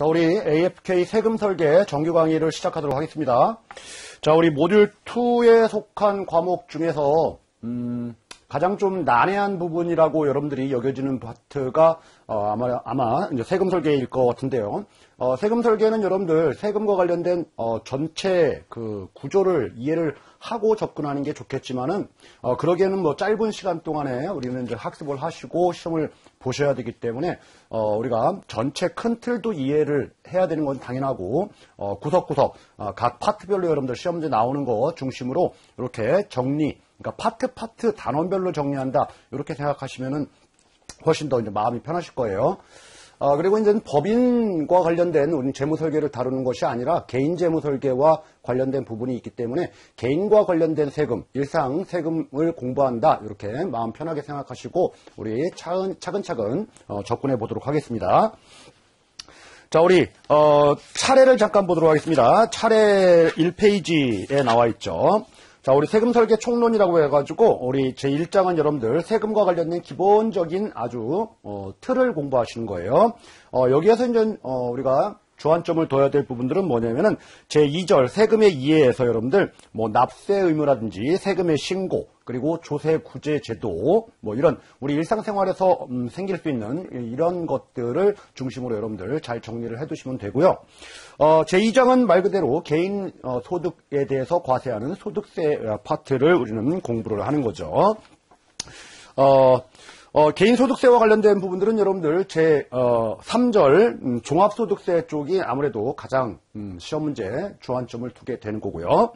자, 우리 AFK 세금 설계 정규 강의를 시작하도록 하겠습니다. 자, 우리 모듈 2에 속한 과목 중에서 가장 좀 난해한 부분이라고 여러분들이 여겨지는 파트가 아마 이제 세금 설계일 것 같은데요. 세금 설계는 여러분들 세금과 관련된 전체 그 구조를 이해를 하고 접근하는 게 좋겠지만은 그러기에는 뭐 짧은 시간 동안에 우리는 이제 학습을 하시고 시험을 보셔야 되기 때문에 우리가 전체 큰 틀도 이해를 해야 되는 건 당연하고 구석구석 각 파트별로 여러분들 시험 문제 나오는 거 중심으로 이렇게 정리, 그러니까 파트 단원별로 정리한다 이렇게 생각하시면은 훨씬 더 이제 마음이 편하실 거예요. 그리고 이제 법인과 관련된 우리 재무설계를 다루는 것이 아니라 개인 재무설계와 관련된 부분이 있기 때문에 개인과 관련된 세금, 일상 세금을 공부한다 이렇게 마음 편하게 생각하시고 우리 차근차근 접근해 보도록 하겠습니다. 자, 우리 차례를 잠깐 보도록 하겠습니다. 차례 1페이지에 나와 있죠. 자, 우리 세금 설계 총론이라고 해가지고 우리 제1장은 여러분들 세금과 관련된 기본적인 아주 틀을 공부하시는 거예요. 여기에서 이제 우리가 주안점을 둬야 될 부분들은 뭐냐면은 제2절 세금의 이해에서 여러분들 뭐 납세 의무라든지 세금의 신고 그리고 조세 구제 제도 뭐 이런 우리 일상생활에서 생길 수 있는 이런 것들을 중심으로 여러분들 잘 정리를 해두시면 되고요. 제2장은 말 그대로 개인 소득에 대해서 과세하는 소득세 파트를 우리는 공부를 하는 거죠. 개인소득세와 관련된 부분들은 여러분들 제 3절 종합소득세 쪽이 아무래도 가장 시험 문제 주안점을 두게 되는 거고요.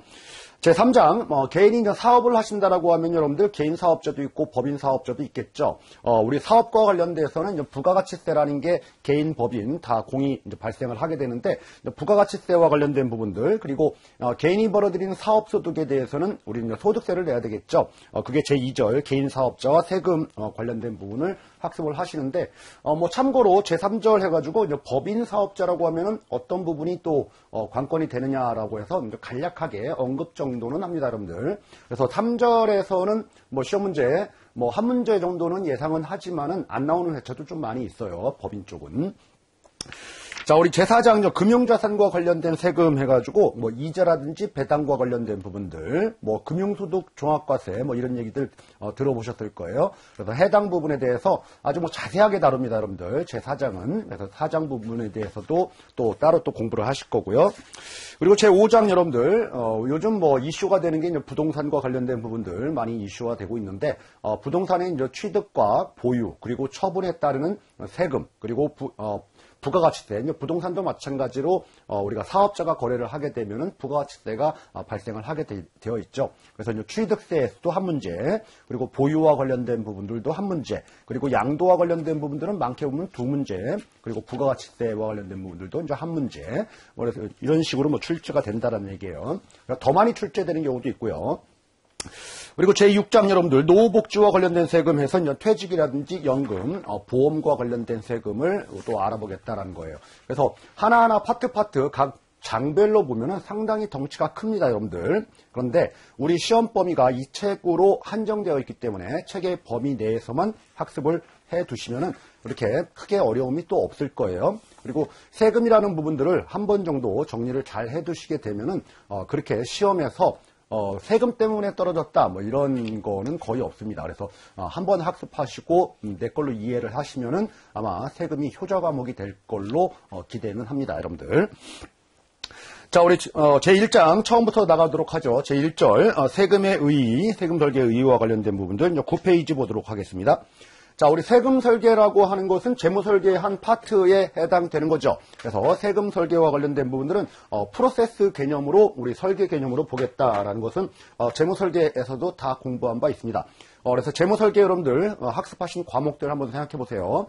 제3장 개인이 이제 사업을 하신다라고 하면 여러분들 개인 사업자도 있고 법인 사업자도 있겠죠. 우리 사업과 관련돼서는 이제 부가가치세라는 게 개인 법인 다 공이 이제 발생을 하게 되는데 부가가치세와 관련된 부분들 그리고 개인이 벌어들이는 사업소득에 대해서는 우리는 이제 소득세를 내야 되겠죠. 그게 제2절 개인 사업자와 세금 관련된 부분을 학습을 하시는데 뭐 참고로 제3절 해가지고 이제 법인 사업자라고 하면은 어떤 부분이 또 관건이 되느냐라고 해서 이제 간략하게 언급 정도는 합니다, 여러분들. 그래서 3절에서는 뭐 시험 문제 뭐 한 문제 정도는 예상은 하지만은 안 나오는 회차도 좀 많이 있어요, 법인 쪽은. 자, 우리 제4장 금융자산과 관련된 세금 해가지고 뭐 이자라든지 배당과 관련된 부분들, 뭐 금융소득 종합과세 뭐 이런 얘기들 들어보셨을 거예요. 그래서 해당 부분에 대해서 아주 뭐 자세하게 다룹니다, 여러분들. 제4장은 그래서 4장 부분에 대해서도 또 따로 또 공부를 하실 거고요. 그리고 제5장 여러분들 요즘 뭐 이슈가 되는 게 이제 부동산과 관련된 부분들 많이 이슈가 되고 있는데 부동산의 이제 취득과 보유 그리고 처분에 따르는 세금 그리고 부가가치세, 부동산도 마찬가지로 우리가 사업자가 거래를 하게 되면은 부가가치세가 발생을 하게 되어 있죠. 그래서 이제 취득세에서도 한 문제, 그리고 보유와 관련된 부분들도 한 문제, 그리고 양도와 관련된 부분들은 많게 보면 두 문제, 그리고 부가가치세와 관련된 부분들도 이제 한 문제. 그래서 이런 식으로 뭐 출제가 된다라는 얘기예요. 그러니까 더 많이 출제되는 경우도 있고요. 그리고 제6장 여러분들 노후복지와 관련된 세금 해서 퇴직이라든지 연금, 보험과 관련된 세금을 또 알아보겠다라는 거예요. 그래서 하나하나 파트 각 장별로 보면은 상당히 덩치가 큽니다, 여러분들. 그런데 우리 시험 범위가 이 책으로 한정되어 있기 때문에 책의 범위 내에서만 학습을 해 두시면은 이렇게 크게 어려움이 또 없을 거예요. 그리고 세금이라는 부분들을 한 번 정도 정리를 잘 해 두시게 되면은 그렇게 시험에서 세금 때문에 떨어졌다 뭐 이런 거는 거의 없습니다. 그래서 한번 학습하시고 내 걸로 이해를 하시면은 아마 세금이 효자 과목이 될 걸로 기대는 합니다, 여러분들. 자, 우리 제1장 처음부터 나가도록 하죠. 제1절 세금의 의의, 세금 설계의 의의와 관련된 부분들 9페이지 보도록 하겠습니다. 자, 우리 세금 설계라고 하는 것은 재무 설계의 한 파트에 해당되는 거죠. 그래서 세금 설계와 관련된 부분들은 프로세스 개념으로 우리 설계 개념으로 보겠다라는 것은 재무 설계에서도 다 공부한 바 있습니다. 그래서 재무 설계 여러분들 학습하신 과목들 한번 생각해 보세요.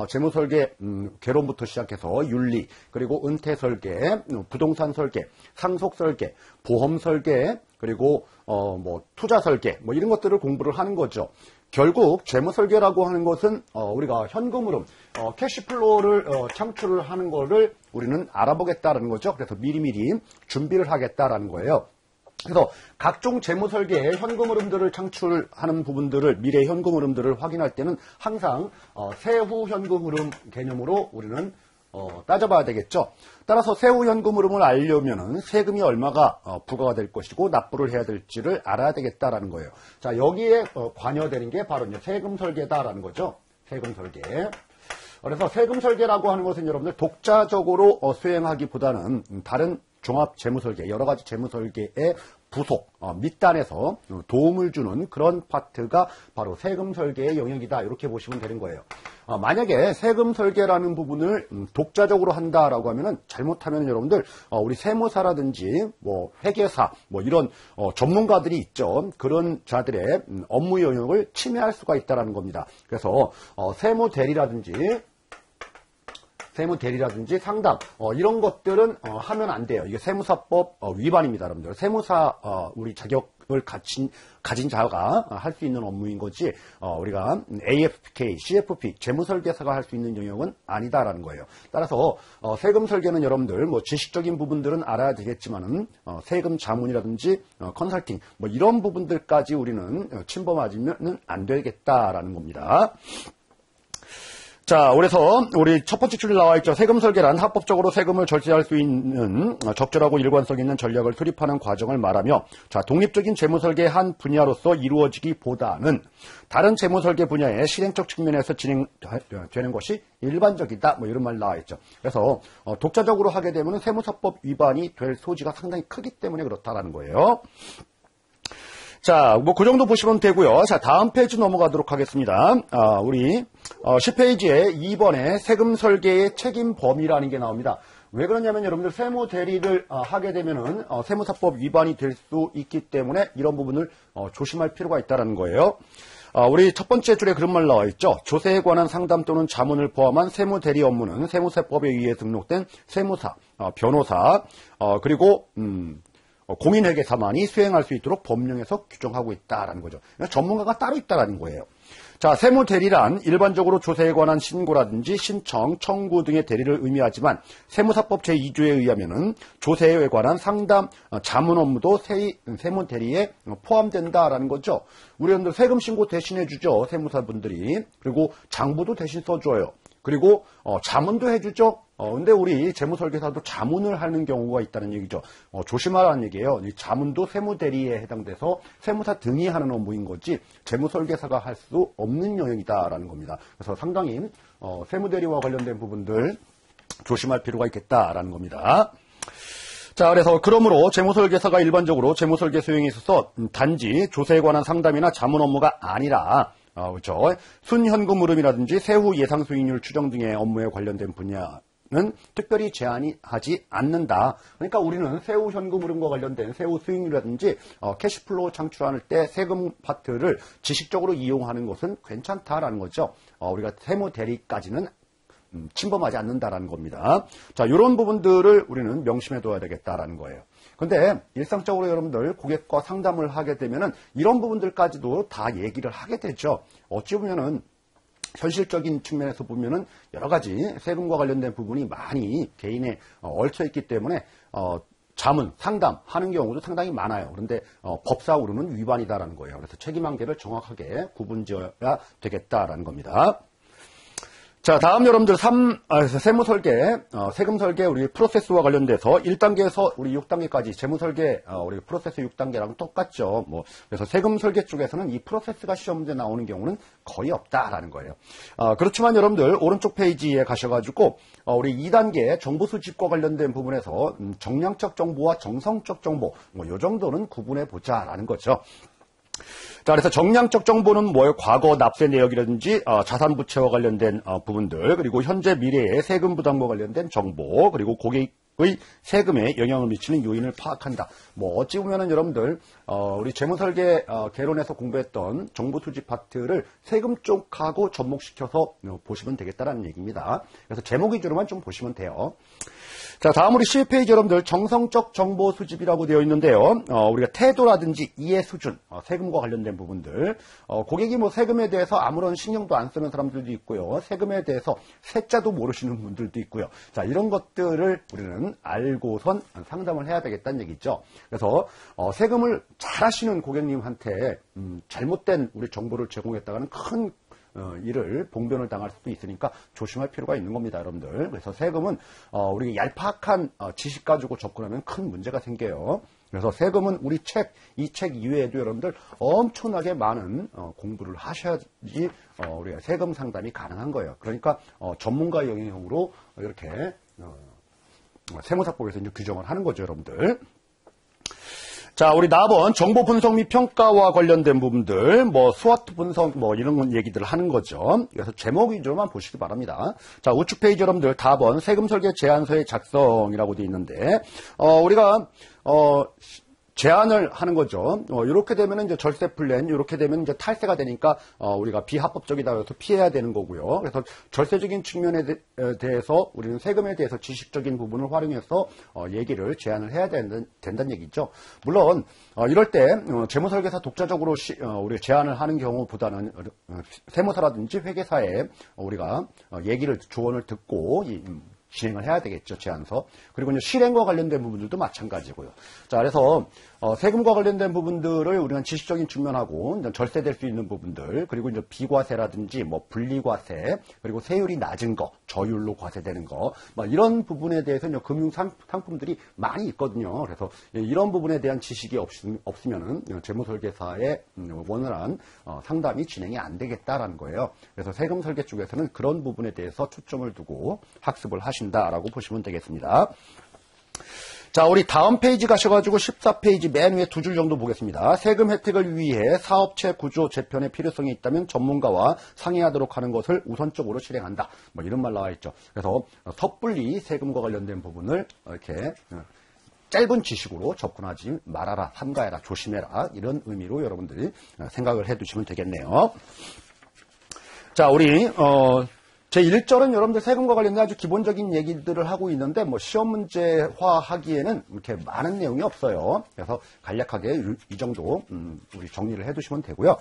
재무 설계 개론부터 시작해서 윤리, 그리고 은퇴 설계, 부동산 설계, 상속 설계, 보험 설계, 그리고 뭐 투자 설계 뭐 이런 것들을 공부를 하는 거죠. 결국 재무설계라고 하는 것은 우리가 현금 흐름, 캐시플로우를 창출을 하는 거를 우리는 알아보겠다라는 거죠. 그래서 미리미리 준비를 하겠다라는 거예요. 그래서 각종 재무설계의 현금 흐름들을 창출하는 부분들을 미래 현금 흐름들을 확인할 때는 항상 세후 현금 흐름 개념으로 우리는 따져봐야 되겠죠. 따라서 세후 현금 흐름을 알려면은 세금이 얼마가 부과가 될 것이고 납부를 해야 될지를 알아야 되겠다라는 거예요. 자, 여기에 관여되는 게 바로 이제 세금 설계다라는 거죠. 세금 설계. 그래서 세금 설계라고 하는 것은 여러분들 독자적으로 수행하기보다는 다른 종합 재무설계, 여러 가지 재무설계의 부속, 밑단에서 도움을 주는 그런 파트가 바로 세금 설계의 영역이다. 이렇게 보시면 되는 거예요. 만약에 세금 설계라는 부분을 독자적으로 한다라고 하면은 잘못하면 여러분들 우리 세무사라든지 뭐 회계사 뭐 이런 전문가들이 있죠. 그런 자들의 업무 영역을 침해할 수가 있다라는 겁니다. 그래서 세무 대리라든지 상담 이런 것들은 하면 안 돼요. 이게 세무사법 위반입니다, 여러분들. 세무사 우리 자격을 가진 자가 할 수 있는 업무인 거지 우리가 AFK, CFP 재무설계사가 할 수 있는 영역은 아니다라는 거예요. 따라서 세금 설계는 여러분들 뭐 지식적인 부분들은 알아야 되겠지만은 세금 자문이라든지 컨설팅 뭐 이런 부분들까지 우리는 침범하지는 안 되겠다라는 겁니다. 자, 그래서 우리 첫 번째 줄에 나와 있죠. 세금 설계란 합법적으로 세금을 절제할 수 있는 적절하고 일관성 있는 전략을 수립하는 과정을 말하며, 자, 독립적인 재무 설계 한 분야로서 이루어지기보다는 다른 재무 설계 분야의 실행적 측면에서 진행되는 것이 일반적이다. 뭐 이런 말 나와 있죠. 그래서 독자적으로 하게 되면 세무사법 위반이 될 소지가 상당히 크기 때문에 그렇다라는 거예요. 자, 뭐 그 정도 보시면 되고요. 자, 다음 페이지 넘어가도록 하겠습니다. 우리 10페이지에 2번에 세금 설계의 책임 범위라는 게 나옵니다. 왜 그러냐면 여러분들 세무 대리를 하게 되면은 세무사법 위반이 될 수 있기 때문에 이런 부분을 조심할 필요가 있다는 거예요. 우리 첫 번째 줄에 그런 말 나와 있죠. 조세에 관한 상담 또는 자문을 포함한 세무 대리 업무는 세무세법에 의해 등록된 세무사, 변호사, 그리고 공인회계사만이 수행할 수 있도록 법령에서 규정하고 있다라는 거죠. 그러니까 전문가가 따로 있다라는 거예요. 자, 세무대리란 일반적으로 조세에 관한 신고라든지 신청, 청구 등의 대리를 의미하지만 세무사법 제2조에 의하면은 조세에 관한 상담, 자문 업무도 세무대리에 포함된다라는 거죠. 우리들 세금 신고 대신해 주죠. 세무사분들이. 그리고 장부도 대신 써줘요. 그리고 자문도 해주죠. 근데 우리 재무설계사도 자문을 하는 경우가 있다는 얘기죠. 조심하라는 얘기예요. 이 자문도 세무대리에 해당돼서 세무사 등이 하는 업무인 거지 재무설계사가 할 수 없는 영역이다라는 겁니다. 그래서 상당히 세무대리와 관련된 부분들 조심할 필요가 있겠다라는 겁니다. 자, 그래서 그러므로 재무설계사가 일반적으로 재무설계 수행에 있어서 단지 조세에 관한 상담이나 자문 업무가 아니라 그렇죠. 순현금 흐름이라든지 세후 예상 수익률 추정 등의 업무에 관련된 분야는 특별히 제한하지 않는다. 그러니까 우리는 세후 현금 흐름과 관련된 세후 수익률이라든지 캐시플로우 창출할 때 세금 파트를 지식적으로 이용하는 것은 괜찮다라는 거죠. 우리가 세무 대리까지는 침범하지 않는다라는 겁니다. 자, 이런 부분들을 우리는 명심해 둬야 되겠다라는 거예요. 근데 일상적으로 여러분들 고객과 상담을 하게 되면은 이런 부분들까지도 다 얘기를 하게 되죠. 어찌 보면은 현실적인 측면에서 보면은 여러 가지 세금과 관련된 부분이 많이 개인에 얽혀 있기 때문에 자문, 상담하는 경우도 상당히 많아요. 그런데 법상으로는 위반이다라는 거예요. 그래서 책임관계를 정확하게 구분지어야 되겠다라는 겁니다. 자, 다음 여러분들 세무설계, 세금설계 우리 프로세스와 관련돼서 1단계에서 우리 6단계까지 재무설계 우리 프로세스 6단계랑 똑같죠. 뭐 그래서 세금설계 쪽에서는 이 프로세스가 시험 문제 나오는 경우는 거의 없다라는 거예요. 그렇지만 여러분들 오른쪽 페이지에 가셔가지고 우리 2단계 정보 수집과 관련된 부분에서 정량적 정보와 정성적 정보 뭐 요 정도는 구분해 보자라는 거죠. 자, 그래서 정량적 정보는 뭐예요? 과거 납세 내역이라든지 자산 부채와 관련된 부분들, 그리고 현재 미래의 세금 부담과 관련된 정보, 그리고 고객의 세금에 영향을 미치는 요인을 파악한다. 뭐 어찌 보면은 여러분들 우리 재무설계 개론에서 공부했던 정보 수집 파트를 세금 쪽하고 접목시켜서 보시면 되겠다라는 얘기입니다. 그래서 제목 위주로만 좀 보시면 돼요. 자, 다음 우리 10페이지 여러분들 정성적 정보 수집이라고 되어 있는데요. 우리가 태도라든지 이해 수준, 세금과 관련된 부분들, 고객이 뭐 세금에 대해서 아무런 신경도 안 쓰는 사람들도 있고요. 세금에 대해서 세자도 모르시는 분들도 있고요. 자, 이런 것들을 우리는 알고선 상담을 해야 되겠다는 얘기죠. 그래서 세금을 잘 하시는 고객님한테 잘못된 우리 정보를 제공했다가는 큰 일을 봉변을 당할 수도 있으니까 조심할 필요가 있는 겁니다, 여러분들. 그래서 세금은 우리 얄팍한 지식 가지고 접근하면 큰 문제가 생겨요. 그래서 세금은 우리 이 책 이외에도 여러분들 엄청나게 많은 공부를 하셔야지 우리가 세금 상담이 가능한 거예요. 그러니까 전문가 영역으로 이렇게 세무사법에서 이제 규정을 하는 거죠, 여러분들. 자, 우리 4번 정보 분석 및 평가와 관련된 부분들, 스와트 분석, 이런 얘기들을 하는 거죠. 그래서 제목 위주로만 보시기 바랍니다. 자, 우측 페이지 여러분들 4번 세금 설계 제안서의 작성이라고 되어 있는데, 우리가, 제안을 하는 거죠. 이렇게 되면 이제 절세 플랜, 이렇게 되면 이제 탈세가 되니까 우리가 비합법적이다 해서 피해야 되는 거고요. 그래서 절세적인 측면에 대해서 우리는 세금에 대해서 지식적인 부분을 활용해서 얘기를 제안을 해야 된다는 얘기죠. 물론 이럴 때 재무설계사 독자적으로 우리가 제안을 하는 경우보다는 세무사라든지 회계사에 우리가 조언을 듣고 진행을 해야 되겠죠, 제안서. 그리고 이제 실행과 관련된 부분들도 마찬가지고요. 자, 그래서 세금과 관련된 부분들을 우리가 지식적인 측면하고 절세될 수 있는 부분들, 그리고 이제 비과세라든지 분리과세, 그리고 세율이 낮은 거, 저율로 과세되는 거, 이런 부분에 대해서 이제 금융 상품들이 많이 있거든요. 그래서 이런 부분에 대한 지식이 없으면은 재무설계사의 원활한 상담이 진행이 안 되겠다라는 거예요. 그래서 세금 설계 쪽에서는 그런 부분에 대해서 초점을 두고 학습을 하신다라고 보시면 되겠습니다. 자, 우리 다음 페이지 가셔가지고 14페이지 맨 위에 2줄 정도 보겠습니다. 세금 혜택을 위해 사업체 구조 재편의 필요성이 있다면 전문가와 상의하도록 하는 것을 우선적으로 실행한다. 이런 말 나와 있죠. 그래서 섣불리 세금과 관련된 부분을 이렇게 짧은 지식으로 접근하지 말아라, 삼가해라, 조심해라, 이런 의미로 여러분들이 생각을 해두시면 되겠네요. 자, 우리 제1절은 여러분들 세금과 관련된 아주 기본적인 얘기들을 하고 있는데 시험 문제화 하기에는 이렇게 많은 내용이 없어요. 그래서 간략하게 이 정도 우리 정리를 해두시면 되고요.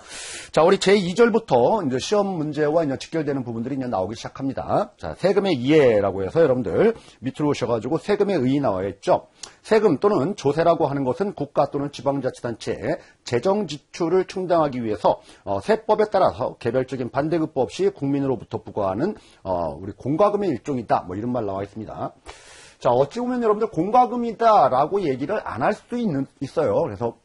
자, 우리 제2절부터 이제 시험 문제와 이제 직결되는 부분들이 이제 나오기 시작합니다. 자, 세금의 이해라고 해서 여러분들 밑으로 오셔가지고 세금의 의의 나와 있죠. 세금 또는 조세라고 하는 것은 국가 또는 지방자치단체의 재정 지출을 충당하기 위해서 세법에 따라서 개별적인 반대급부 없이 국민으로부터 부과하는 우리 공과금의 일종이다. 이런 말 나와 있습니다. 자, 어찌 보면 여러분들 공과금이다라고 얘기를 안 할 수도 있어요. 그래서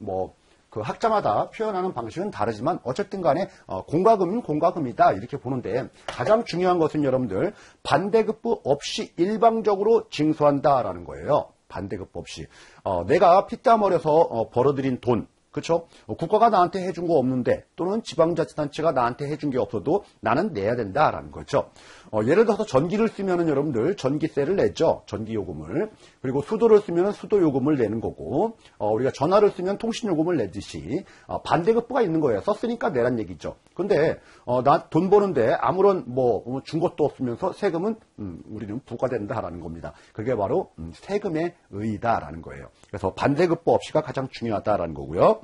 그 학자마다 표현하는 방식은 다르지만 어쨌든 간에 공과금은 공과금이다 이렇게 보는데, 가장 중요한 것은 여러분들 반대급부 없이 일방적으로 징수한다라는 거예요. 반대급부 없이. 내가 피땀 흘려서 벌어들인 돈, 그렇죠? 국가가 나한테 해준 거 없는데, 또는 지방자치단체가 나한테 해준 게 없어도 나는 내야 된다라는 거죠. 예를 들어서 전기를 쓰면은 여러분들 전기세를 내죠. 전기요금을. 그리고 수도를 쓰면은 수도요금을 내는 거고, 우리가 전화를 쓰면 통신요금을 내듯이 반대급부가 있는 거예요. 썼으니까 내란 얘기죠. 근데 나 돈 버는데 아무런 준 것도 없으면서 세금은 우리는 부과된다라는 겁니다. 그게 바로 세금의 의의다라는 거예요. 그래서 반대급부 없이가 가장 중요하다라는 거고요.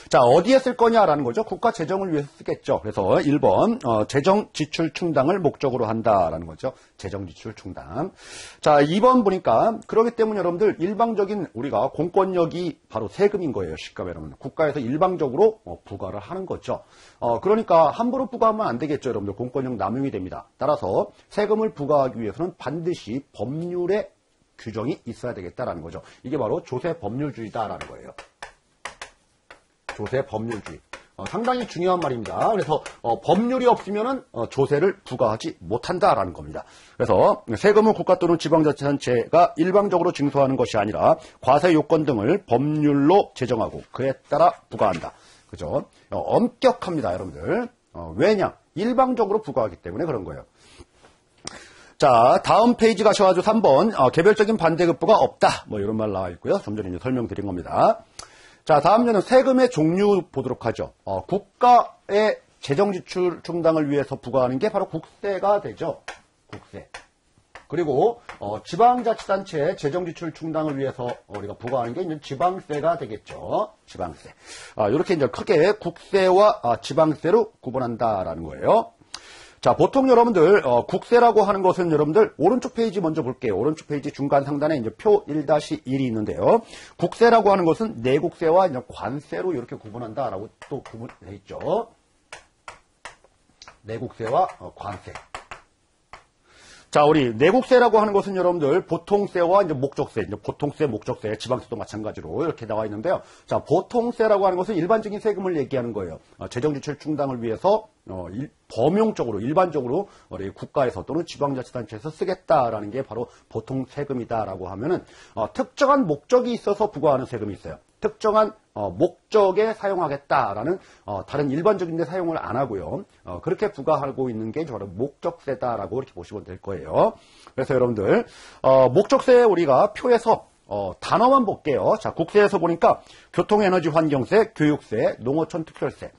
자, 어디에 쓸 거냐라는 거죠. 국가 재정을 위해서 쓰겠죠. 그래서 1번 재정 지출 충당을 목적으로 한다라는 거죠. 재정 지출 충당. 자, 2번 보니까 그렇기 때문에 여러분들 일방적인 우리가 공권력이 바로 세금인 거예요. 시가에 여러분. 국가에서 일방적으로 부과를 하는 거죠. 그러니까 함부로 부과하면 안 되겠죠. 여러분들 공권력 남용이 됩니다. 따라서 세금을 부과하기 위해서는 반드시 법률에 규정이 있어야 되겠다라는 거죠. 이게 바로 조세 법률주의다라는 거예요. 조세 법률주의. 상당히 중요한 말입니다. 그래서 법률이 없으면은 조세를 부과하지 못한다라는 겁니다. 그래서 세금은 국가 또는 지방자치단체가 일방적으로 징수하는 것이 아니라 과세 요건 등을 법률로 제정하고 그에 따라 부과한다. 그죠? 엄격합니다, 여러분들. 왜냐? 일방적으로 부과하기 때문에 그런 거예요. 자, 다음 페이지 가셔가지고 3번 개별적인 반대급부가 없다. 이런 말 나와 있고요. 좀 전에 이제 설명드린 겁니다. 자, 다음에는 세금의 종류 보도록 하죠. 국가의 재정지출 충당을 위해서 부과하는 게 바로 국세가 되죠. 국세. 그리고 지방자치단체의 재정지출 충당을 위해서 우리가 부과하는 게 이제 지방세가 되겠죠. 지방세. 이렇게 이제 크게 국세와 지방세로 구분한다라는 거예요. 자, 보통 여러분들 국세라고 하는 것은 여러분들 오른쪽 페이지 먼저 볼게요. 오른쪽 페이지 중간 상단에 이제 표 1-1이 있는데요. 국세라고 하는 것은 내국세와 이제 관세로 이렇게 구분한다라고 또 구분되어 있죠. 내국세와 관세. 자, 우리 내국세라고 하는 것은 여러분들 보통세와 이제 목적세, 이제 보통세, 목적세, 지방세도 마찬가지로 이렇게 나와 있는데요. 자, 보통세라고 하는 것은 일반적인 세금을 얘기하는 거예요. 재정지출 충당을 위해서 범용적으로, 일반적으로 우리 국가에서 또는 지방자치단체에서 쓰겠다라는 게 바로 보통세금이다라고 하면은 특정한 목적이 있어서 부과하는 세금이 있어요. 특정한 목적에 사용하겠다라는 다른 일반적인 데 사용을 안 하고요. 그렇게 부과하고 있는 게 바로 목적세다라고 이렇게 보시면 될 거예요. 그래서 여러분들 목적세 우리가 표에서 단어만 볼게요. 자, 국세에서 보니까 교통에너지환경세, 교육세, 농어촌 특별세.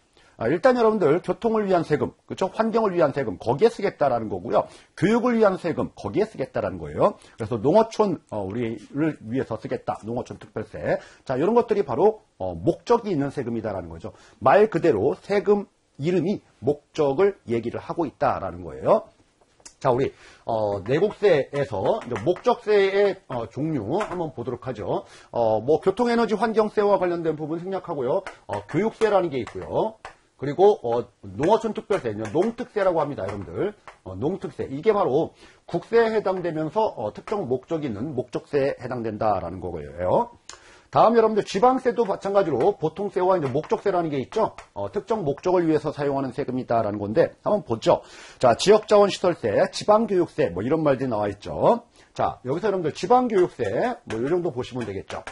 일단 여러분들 교통을 위한 세금, 그렇죠? 환경을 위한 세금 거기에 쓰겠다라는 거고요. 교육을 위한 세금 거기에 쓰겠다라는 거예요. 그래서 농어촌 우리를 위해서 쓰겠다. 농어촌 특별세. 자, 이런 것들이 바로 목적이 있는 세금이다라는 거죠. 말 그대로 세금 이름이 목적을 얘기를 하고 있다라는 거예요. 자, 우리 내국세에서 목적세의 종류 한번 보도록 하죠. 뭐 교통에너지 환경세와 관련된 부분 생략하고요. 교육세라는 게 있고요. 그리고 농어촌 특별세, 농특세라고 합니다, 여러분들. 농특세, 이게 바로 국세에 해당되면서 특정 목적이 있는 목적세에 해당된다라는 거고요. 다음 여러분들 지방세도 마찬가지로 보통세와 이제 목적세라는 게 있죠. 특정 목적을 위해서 사용하는 세금이다라는 건데 한번 보죠. 자, 지역자원시설세, 지방교육세 뭐 이런 말들이 나와 있죠. 자, 여기서 여러분들 지방교육세 뭐 이 정도 보시면 되겠죠.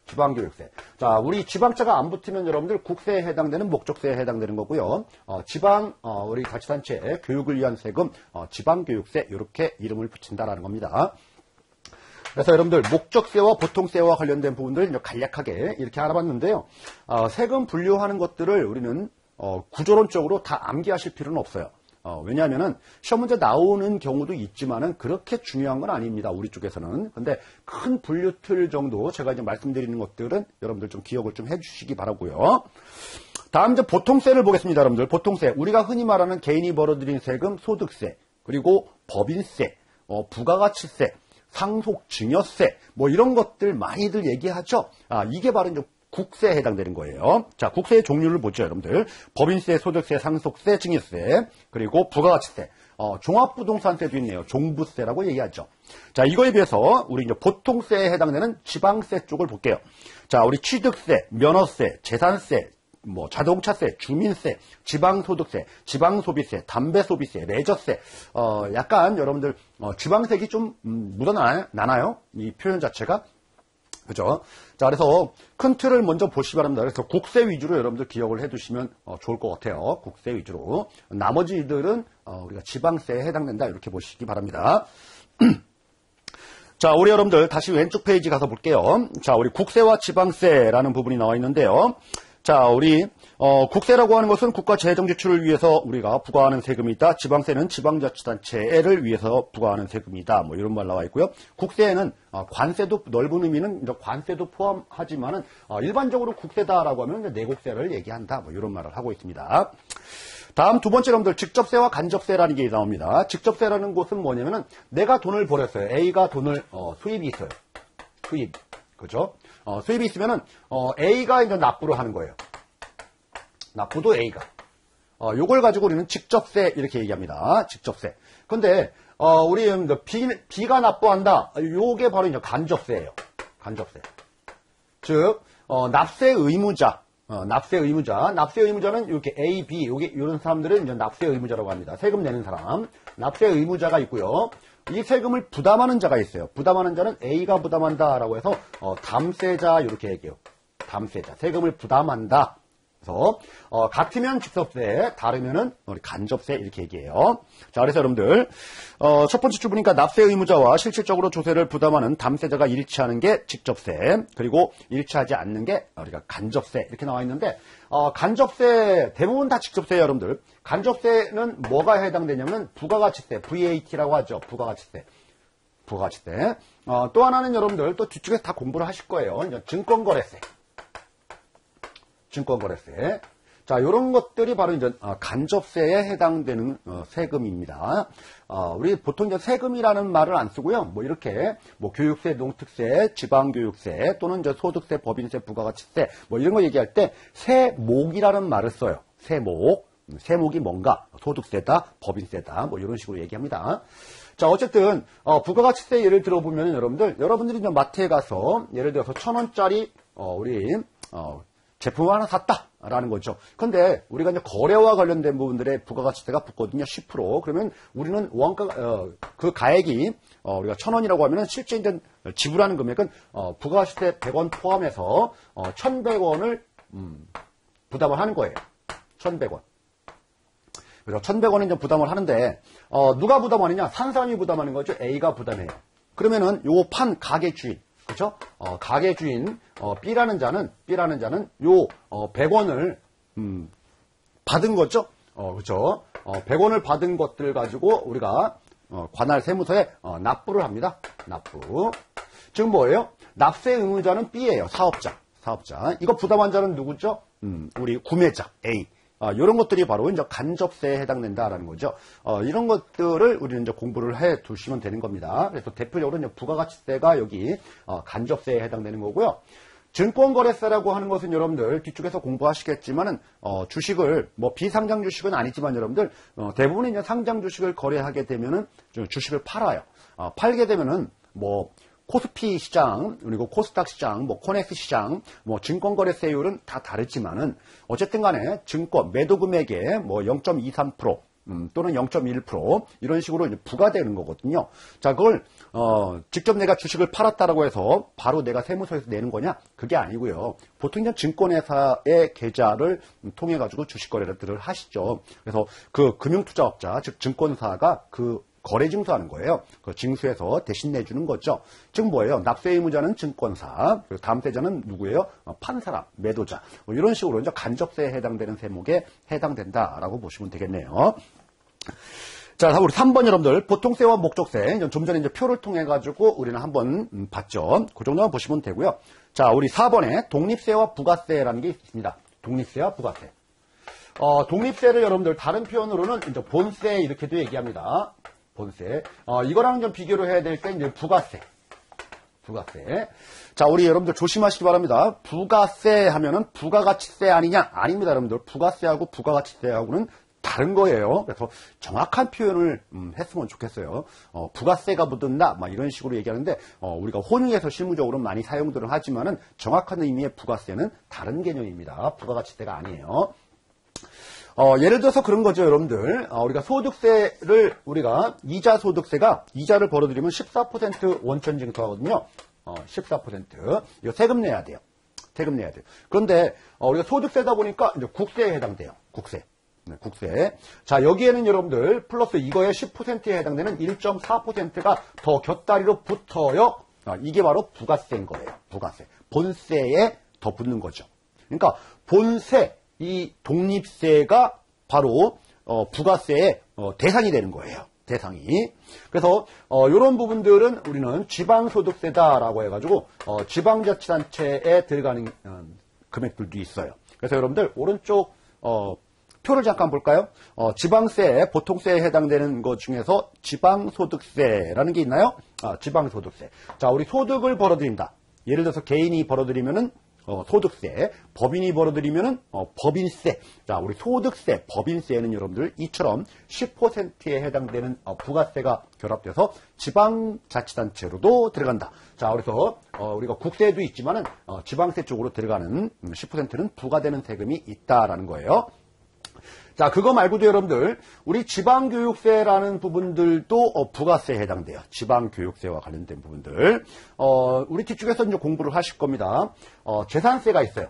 지방교육세. 자, 우리 지방자가 안 붙으면 여러분들 국세에 해당되는 목적세에 해당되는 거고요. 우리 자치단체 교육을 위한 세금, 지방교육세 이렇게 이름을 붙인다라는 겁니다. 그래서 여러분들 목적세와 보통세와 관련된 부분들 간략하게 이렇게 알아봤는데요. 세금 분류하는 것들을 우리는 구조론적으로 다 암기하실 필요는 없어요. 왜냐하면은 시험 문제 나오는 경우도 있지만은 그렇게 중요한 건 아닙니다. 우리 쪽에서는. 근데 큰 분류틀 정도 제가 이제 말씀드리는 것들은 여러분들 좀 기억을 좀 해주시기 바라고요. 다음 이제 보통세를 보겠습니다, 여러분들. 보통세. 우리가 흔히 말하는 개인이 벌어들인 세금, 소득세, 그리고 법인세, 부가가치세, 상속증여세, 뭐 이런 것들 많이들 얘기하죠. 이게 바로 이제 국세에 해당되는 거예요. 자, 국세의 종류를 보죠, 여러분들. 법인세, 소득세, 상속세, 증여세, 그리고 부가가치세, 종합부동산세도 있네요. 종부세라고 얘기하죠. 자, 이거에 비해서 우리 이제 보통세에 해당되는 지방세 쪽을 볼게요. 자, 우리 취득세, 면허세, 재산세, 뭐 자동차세, 주민세, 지방소득세, 지방소비세, 담배소비세, 레저세, 약간 여러분들 지방색이 좀 묻어나나요? 이 표현 자체가. 그죠? 자, 그래서 큰 틀을 먼저 보시기 바랍니다. 그래서 국세 위주로 여러분들 기억을 해두시면 좋을 것 같아요. 국세 위주로. 나머지들은 우리가 지방세에 해당된다. 이렇게 보시기 바랍니다. 자, 우리 여러분들 다시 왼쪽 페이지 가서 볼게요. 자, 우리 국세와 지방세라는 부분이 나와 있는데요. 자, 우리 국세라고 하는 것은 국가 재정 지출을 위해서 우리가 부과하는 세금이다. 지방세는 지방자치단체를 위해서 부과하는 세금이다. 뭐 이런 말 나와 있고요. 국세에는 관세도 넓은 의미는 관세도 포함하지만은 일반적으로 국세다라고 하면 내국세를 얘기한다. 뭐 이런 말을 하고 있습니다. 다음 두 번째 여러분들 직접세와 간접세라는 게 나옵니다. 직접세라는 것은 뭐냐면은 내가 돈을 벌었어요. A가 돈을 수입이 있어요. 수입. 그죠? 수입이 있으면은 A가 이제 납부를 하는 거예요. 납부도 A가. 요걸 가지고 우리는 직접세 이렇게 얘기합니다. 직접세. 근데 우리 B가 납부한다. 요게 바로 이제 간접세예요. 간접세. 즉 납세 의무자. 납세 의무자는 이렇게 A, B, 이런 사람들은 이제 납세 의무자라고 합니다. 세금 내는 사람. 납세 의무자가 있고요. 이 세금을 부담하는 자가 있어요. 부담하는 자는 A가 부담한다라고 해서 담세자 이렇게 얘기해요. 담세자. 세금을 부담한다. 그래서 같으면 직접세, 다르면은 우리 간접세 이렇게 얘기해요. 자, 그래서 여러분들 첫 번째 줄 보니까 납세 의무자와 실질적으로 조세를 부담하는 담세자가 일치하는 게 직접세, 그리고 일치하지 않는 게 우리가 간접세 이렇게 나와 있는데 간접세 대부분 다 직접세예요, 여러분들. 간접세는 뭐가 해당되냐면 부가가치세, VAT라고 하죠. 부가가치세. 또 하나는 여러분들 또 뒤쪽에서 다 공부를 하실 거예요. 이제 증권거래세. 자, 요런 것들이 바로 이제 간접세에 해당되는 세금입니다. 우리 보통 이제 세금이라는 말을 안 쓰고요. 뭐 이렇게 뭐 교육세, 농특세, 지방교육세 또는 이제 소득세, 법인세, 부가가치세 뭐 이런 거 얘기할 때 세목이라는 말을 써요. 세목. 세목이 뭔가? 소득세다, 법인세다, 뭐 이런 식으로 얘기합니다. 자, 어쨌든 부가가치세 예를 들어보면 여러분들이 이제 마트에 가서 예를 들어서 1,000원짜리 우리 제품을 하나 샀다라는 거죠. 근데 우리가 이제 거래와 관련된 부분들의 부가가치세가 붙거든요. 10%. 그러면 우리는 원가 그 가액이 우리가 1,000원이라고 하면은 실제 이제 지불하는 금액은 부가가치세 100원 포함해서 1,100원을 부담을 하는 거예요. 1,100원. 그래서 1,100원은 이제 부담을 하는데 누가 부담하느냐? 산 사람이 부담하는 거죠. A가 부담해요. 그러면은 요 판 가게 주인, 그렇죠? 가게 주인 B라는 자는 요 100원을 받은 거죠. 그렇죠? 100원을 받은 것들 가지고 우리가 관할 세무서에 납부를 합니다. 납부. 지금 뭐예요? 납세 의무자는 B예요. 사업자. 이거 부담한 자는 누구죠? 우리 구매자 A. 이런 것들이 바로 이제 간접세에 해당된다라는 거죠. 이런 것들을 우리는 이제 공부를 해 두시면 되는 겁니다. 그래서 대표적으로 이제 부가가치세가 여기 간접세에 해당되는 거고요. 증권거래세라고 하는 것은 여러분들 뒤쪽에서 공부하시겠지만은 주식을 뭐 비상장 주식은 아니지만 여러분들 대부분 이제 상장 주식을 거래하게 되면은 주식을 팔아요. 팔게 되면은 뭐 코스피 시장, 그리고 코스닥 시장, 뭐 코넥스 시장, 뭐 증권거래세율은 다 다르지만은 어쨌든 간에 증권 매도 금액의 뭐 0.23% 또는 0.1% 이런 식으로 이제 부과되는 거거든요. 자, 그걸 직접 내가 주식을 팔았다라고 해서 바로 내가 세무서에서 내는 거냐? 그게 아니고요. 보통 이제 증권회사의 계좌를 통해 가지고 주식 거래들을 하시죠. 그래서 그 금융투자업자, 즉 증권사가 그 거래 징수하는 거예요. 그 징수해서 대신 내주는 거죠. 즉 뭐예요? 납세 의무자는 증권사, 그리고 담세자는 누구예요? 판 사람, 매도자. 뭐 이런 식으로 이제 간접세에 해당되는 세목에 해당된다라고 보시면 되겠네요. 자, 우리 3번 여러분들 보통세와 목적세 좀 전에 이제 표를 통해 가지고 우리는 한번 봤죠. 그 정도만 보시면 되고요. 자, 우리 4번에 독립세와 부가세라는 게 있습니다. 독립세와 부가세. 독립세를 여러분들 다른 표현으로는 이제 본세 이렇게도 얘기합니다. 본세. 이거랑 좀 비교를 해야 될 게 이제 부가세. 자, 우리 여러분들 조심하시기 바랍니다. 부가세 하면은 부가가치세 아니냐? 아닙니다, 여러분들. 부가세하고 부가가치세하고는 다른 거예요. 그래서 정확한 표현을 했으면 좋겠어요. 부가세가 묻는다, 막 이런 식으로 얘기하는데 우리가 혼용해서 실무적으로 많이 사용들을 하지만은 정확한 의미의 부가세는 다른 개념입니다. 부가가치세가 아니에요. 예를 들어서 그런 거죠, 여러분들. 우리가 소득세를, 이자 소득세가, 이자를 벌어들이면 14% 원천 징수하거든요. 14%. 이거 세금 내야 돼요. 그런데, 우리가 소득세다 보니까 이제 국세에 해당돼요. 국세. 네, 국세. 자, 여기에는 여러분들, 플러스 이거에 10%에 해당되는 1.4%가 더 곁다리로 붙어요. 이게 바로 부가세인 거예요. 부가세. 본세에 더 붙는 거죠. 그러니까, 본세, 이 독립세가 바로 부가세의 대상이 되는 거예요. 대상이. 그래서 이런 부분들은 우리는 지방소득세다라고 해가지고 지방자치단체에 들어가는 금액들도 있어요. 그래서 여러분들 오른쪽 표를 잠깐 볼까요? 지방세, 보통세에 해당되는 것 중에서 지방소득세라는 게 있나요? 지방소득세. 자, 우리 소득을 벌어들인다. 예를 들어서 개인이 벌어들이면은 소득세, 법인이 벌어들이면은 법인세. 자, 우리 소득세, 법인세는 여러분들 이처럼 10%에 해당되는 부가세가 결합돼서 지방자치단체로도 들어간다. 자, 그래서 우리가 국세도 있지만은 지방세 쪽으로 들어가는 10%는 부과되는 세금이 있다라는 거예요. 자, 그거 말고도 여러분들 우리 지방교육세라는 부분들도 부가세에 해당돼요. 지방교육세와 관련된 부분들. 우리 뒤쪽에서 이제 공부를 하실 겁니다. 재산세가 있어요.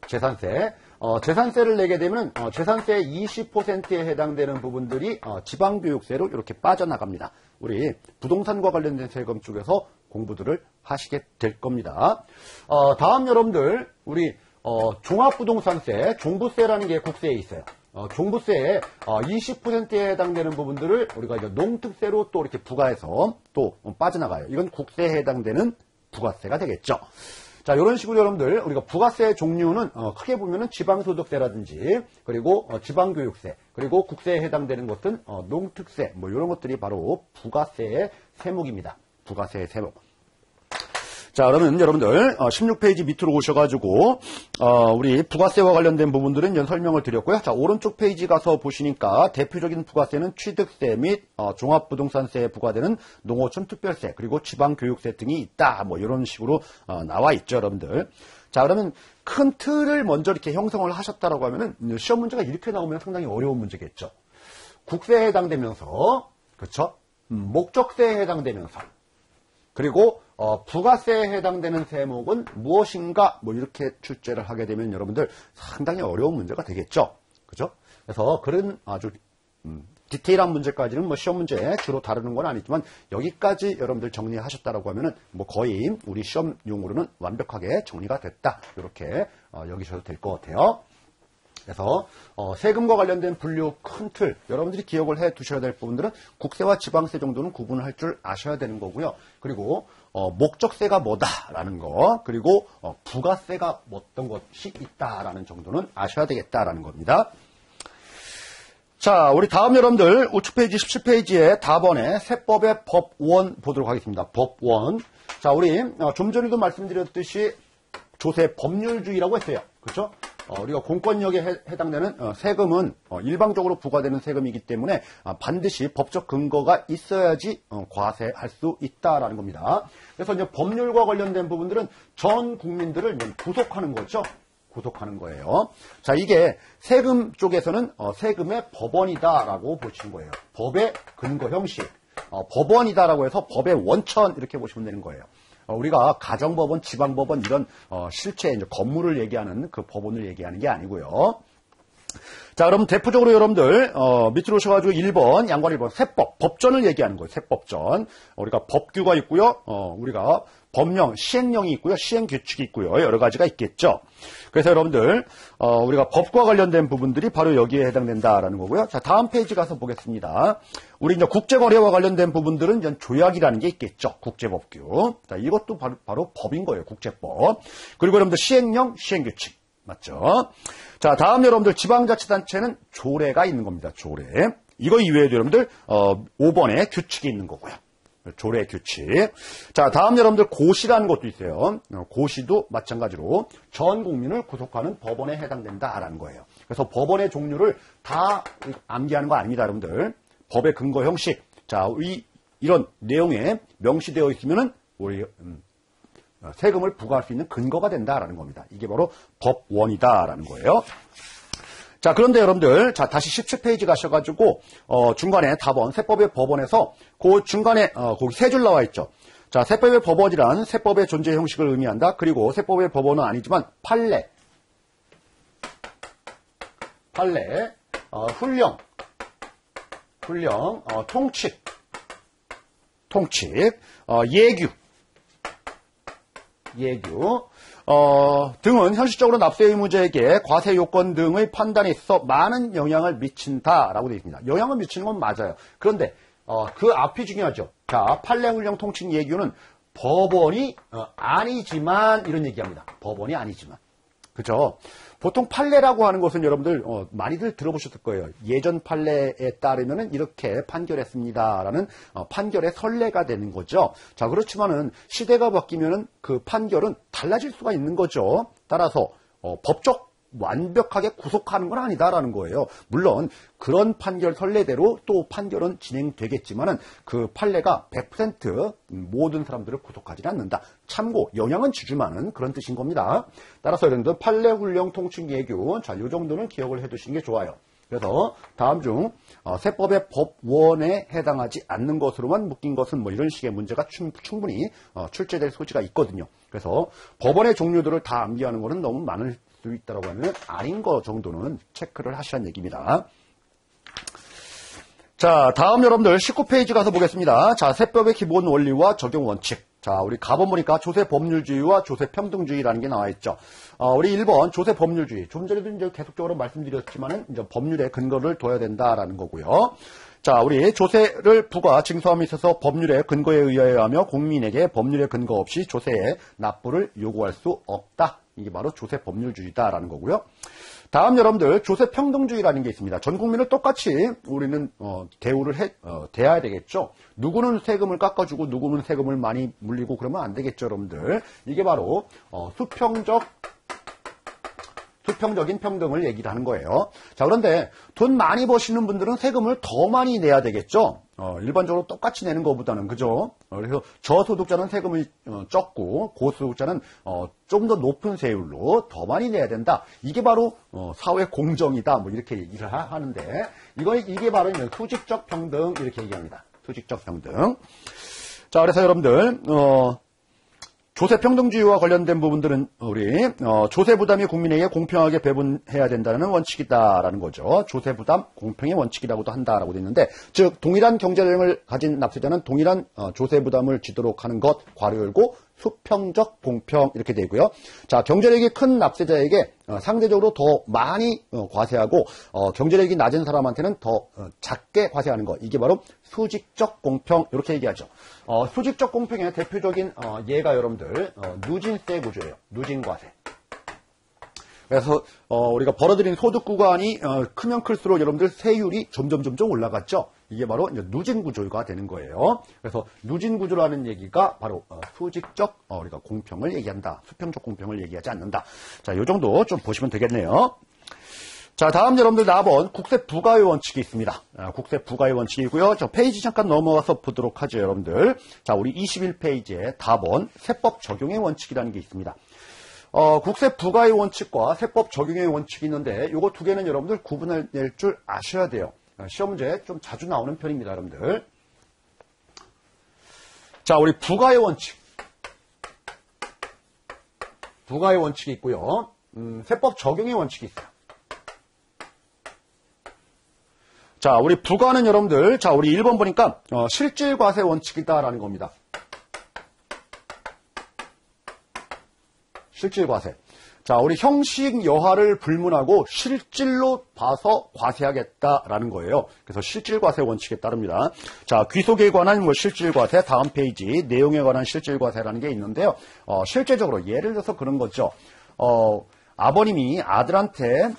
재산세. 재산세를 내게 되면 재산세의 20%에 해당되는 부분들이 지방교육세로 이렇게 빠져나갑니다. 우리 부동산과 관련된 세금 쪽에서 공부들을 하시게 될 겁니다. 다음 여러분들 우리 종합부동산세, 종부세라는 게 국세에 있어요. 종부세에 20%에 해당되는 부분들을 우리가 이제 농특세로 또 이렇게 부과해서 또 빠져나가요. 이건 국세에 해당되는 부가세가 되겠죠. 자, 이런 식으로 여러분들 우리가 부가세 종류는 크게 보면은 지방소득세라든지 그리고 지방교육세 그리고 국세에 해당되는 것은 농특세 뭐 이런 것들이 바로 부가세의 세목입니다. 부가세의 세목. 자, 그러면 여러분들 16페이지 밑으로 오셔가지고 우리 부가세와 관련된 부분들은 이제 설명을 드렸고요. 자, 오른쪽 페이지 가서 보시니까 대표적인 부가세는 취득세 및 종합부동산세에 부과되는 농어촌 특별세 그리고 지방교육세 등이 있다. 뭐 이런 식으로 나와 있죠, 여러분들. 자, 그러면 큰 틀을 먼저 이렇게 형성을 하셨다라고 하면은 시험 문제가 이렇게 나오면 상당히 어려운 문제겠죠. 국세에 해당되면서, 그렇죠? 목적세에 해당되면서, 그리고 부가세에 해당되는 세목은 무엇인가 뭐 이렇게 출제를 하게 되면 여러분들 상당히 어려운 문제가 되겠죠. 그죠? 그래서 그런 아주 디테일한 문제까지는 뭐 시험 문제 주로 다루는 건 아니지만 여기까지 여러분들 정리하셨다라고 하면은 뭐 거의 우리 시험용으로는 완벽하게 정리가 됐다. 이렇게 여기셔도 될 것 같아요. 그래서 세금과 관련된 분류 큰 틀 여러분들이 기억을 해 두셔야 될 부분들은 국세와 지방세 정도는 구분을 할 줄 아셔야 되는 거고요. 그리고 목적세가 뭐다라는 거 그리고 부가세가 어떤 것이 있다라는 정도는 아셔야 되겠다라는 겁니다. 자, 우리 다음 여러분들 우측 페이지 17페이지에 답원의 세법의 법원 보도록 하겠습니다. 법원. 자, 우리 좀 전에도 말씀드렸듯이 조세 법률주의라고 했어요. 그렇죠? 우리가 공권력에 해당되는 세금은 일방적으로 부과되는 세금이기 때문에 반드시 법적 근거가 있어야지 과세할 수 있다라는 겁니다. 그래서 이제 법률과 관련된 부분들은 전 국민들을 구속하는 거죠. 구속하는 거예요. 자, 이게 세금 쪽에서는 세금의 법원이다라고 보시는 거예요. 법의 근거 형식. 법원이다라고 해서 법의 원천 이렇게 보시면 되는 거예요. 우리가 가정법원, 지방법원 이런 실체 이제 건물을 얘기하는 그 법원을 얘기하는 게 아니고요. 자, 그럼 대표적으로 여러분들 밑으로 오셔가지고 1번 양관 1번 세법, 법전을 얘기하는 거예요. 세법전. 우리가 법규가 있고요. 우리가 법령, 시행령이 있고요. 시행규칙이 있고요. 여러 가지가 있겠죠. 그래서 여러분들 우리가 법과 관련된 부분들이 바로 여기에 해당된다라는 거고요. 자, 다음 페이지 가서 보겠습니다. 우리 이제 국제거래와 관련된 부분들은 이제 조약이라는 게 있겠죠. 국제법규. 자, 이것도 바로 법인 거예요. 국제법. 그리고 여러분들 시행령, 시행규칙. 맞죠? 자, 다음 여러분들 지방자치단체는 조례가 있는 겁니다. 조례. 이거 이외에도 여러분들 5번에 규칙이 있는 거고요. 조례 규칙. 자, 다음 여러분들 고시라는 것도 있어요. 고시도 마찬가지로 전 국민을 구속하는 법원에 해당된다라는 거예요. 그래서 법원의 종류를 다 암기하는 거 아닙니다, 여러분들. 법의 근거 형식. 자, 이런 내용에 명시되어 있으면은 우리 세금을 부과할 수 있는 근거가 된다라는 겁니다. 이게 바로 법원이다라는 거예요. 자, 그런데 여러분들, 자, 다시 17페이지 가셔가지고, 중간에 답원, 세법의 법원에서, 그 중간에, 거기 세 줄 나와 있죠. 자, 세법의 법원이란 세법의 존재 형식을 의미한다. 그리고 세법의 법원은 아니지만, 판례, 훈령, 통칙, 예규, 등은 현실적으로 납세 의무자에게 과세 요건 등의 판단에 있어 많은 영향을 미친다라고 되어 있습니다. 영향을 미치는 건 맞아요. 그런데 그 앞이 중요하죠. 자, 판례, 훈령, 통칙, 예규는 법원이 아니지만 이런 얘기합니다. 법원이 아니지만. 그죠? 보통 판례라고 하는 것은 여러분들 많이들 들어보셨을 거예요. 예전 판례에 따르면은 이렇게 판결했습니다라는 판결의 선례가 되는 거죠. 자, 그렇지만은 시대가 바뀌면은 그 판결은 달라질 수가 있는 거죠. 따라서 법적 완벽하게 구속하는 건 아니다라는 거예요. 물론 그런 판결 선례대로 또 판결은 진행되겠지만은 그 판례가 100% 모든 사람들을 구속하지는 않는다. 참고 영향은 주지만은 그런 뜻인 겁니다. 따라서 여러분들 판례, 훈령, 통칙, 예규 자, 요 정도는 기억을 해두시는 게 좋아요. 그래서 다음 중 세법의 법원에 해당하지 않는 것으로만 묶인 것은 뭐 이런 식의 문제가 충분히 출제될 소지가 있거든요. 그래서 법원의 종류들을 다 암기하는 것은 너무 많을 수 있다고 하면 아닌 거 정도는 체크를 하시라는 얘기입니다. 자, 다음 여러분들 19페이지 가서 보겠습니다. 자, 세법의 기본 원리와 적용 원칙. 자, 우리 가본 보니까 조세 법률주의와 조세 평등주의라는 게 나와 있죠. 우리 1번 조세 법률주의. 좀 전에도 이제 계속적으로 말씀드렸지만은 이제 법률에 근거를 둬야 된다라는 거고요. 자, 우리 조세를 부과 징수함에 있어서 법률의 근거에 의하여 하며 국민에게 법률의 근거 없이 조세의 납부를 요구할 수 없다. 이게 바로 조세 법률주의다라는 거고요. 다음 여러분들 조세평등주의라는 게 있습니다. 전 국민을 똑같이 우리는 대우를 대해야 되겠죠. 누구는 세금을 깎아주고 누구는 세금을 많이 물리고 그러면 안 되겠죠, 여러분들. 이게 바로 수평적인 평등을 얘기를 하는 거예요. 자, 그런데 돈 많이 버시는 분들은 세금을 더 많이 내야 되겠죠. 일반적으로 똑같이 내는 것보다는, 그죠? 그래서 저소득자는 세금을 적고 고소득자는 좀 더 높은 세율로 더 많이 내야 된다. 이게 바로 사회 공정이다. 뭐 이렇게 얘기를 하는데 이게 바로 수직적 평등 이렇게 얘기합니다. 수직적 평등. 자, 그래서 여러분들 조세평등주의와 관련된 부분들은 우리 조세부담이 국민에게 공평하게 배분해야 된다는 원칙이다라는 거죠. 조세부담 공평의 원칙이라고도 한다라고 되어 있는데, 즉 동일한 경제력을 가진 납세자는 동일한 조세부담을 지도록 하는 것 괄호 열고 수평적 공평 이렇게 되고요. 자, 경제력이 큰 납세자에게 상대적으로 더 많이 과세하고 경제력이 낮은 사람한테는 더 작게 과세하는 것, 이게 바로 수직적 공평 이렇게 얘기하죠. 수직적 공평의 대표적인 예가 여러분들 누진세 구조예요. 누진과세. 그래서 우리가 벌어들인 소득 구간이 크면 클수록 여러분들 세율이 점점 올라갔죠. 이게 바로 이제 누진 구조가 되는 거예요. 그래서 누진 구조라는 얘기가 바로 수직적 우리가 공평을 얘기한다. 수평적 공평을 얘기하지 않는다. 자, 요 정도 좀 보시면 되겠네요. 자, 다음 여러분들 4번 국세 부과의 원칙이 있습니다. 국세 부과의 원칙이고요. 저 페이지 잠깐 넘어가서 보도록 하죠, 여러분들. 자, 우리 21페이지에 4번 세법 적용의 원칙이라는 게 있습니다. 국세 부과의 원칙과 세법 적용의 원칙이 있는데 요거 두 개는 여러분들 구분을 낼 줄 아셔야 돼요. 시험 문제 좀 자주 나오는 편입니다, 여러분들. 자, 우리 부과의 원칙. 부과의 원칙이 있고요. 세법 적용의 원칙이 있어요. 자, 우리 부과는 여러분들, 자, 우리 1번 보니까 실질과세 원칙이다라는 겁니다. 실질과세. 자, 우리 형식 여하를 불문하고 실질로 봐서 과세하겠다라는 거예요. 그래서 실질과세 원칙에 따릅니다. 자, 귀속에 관한 실질과세 다음 페이지 내용에 관한 실질과세라는 게 있는데요. 실제적으로 예를 들어서 그런 거죠. 아버님이 아들한테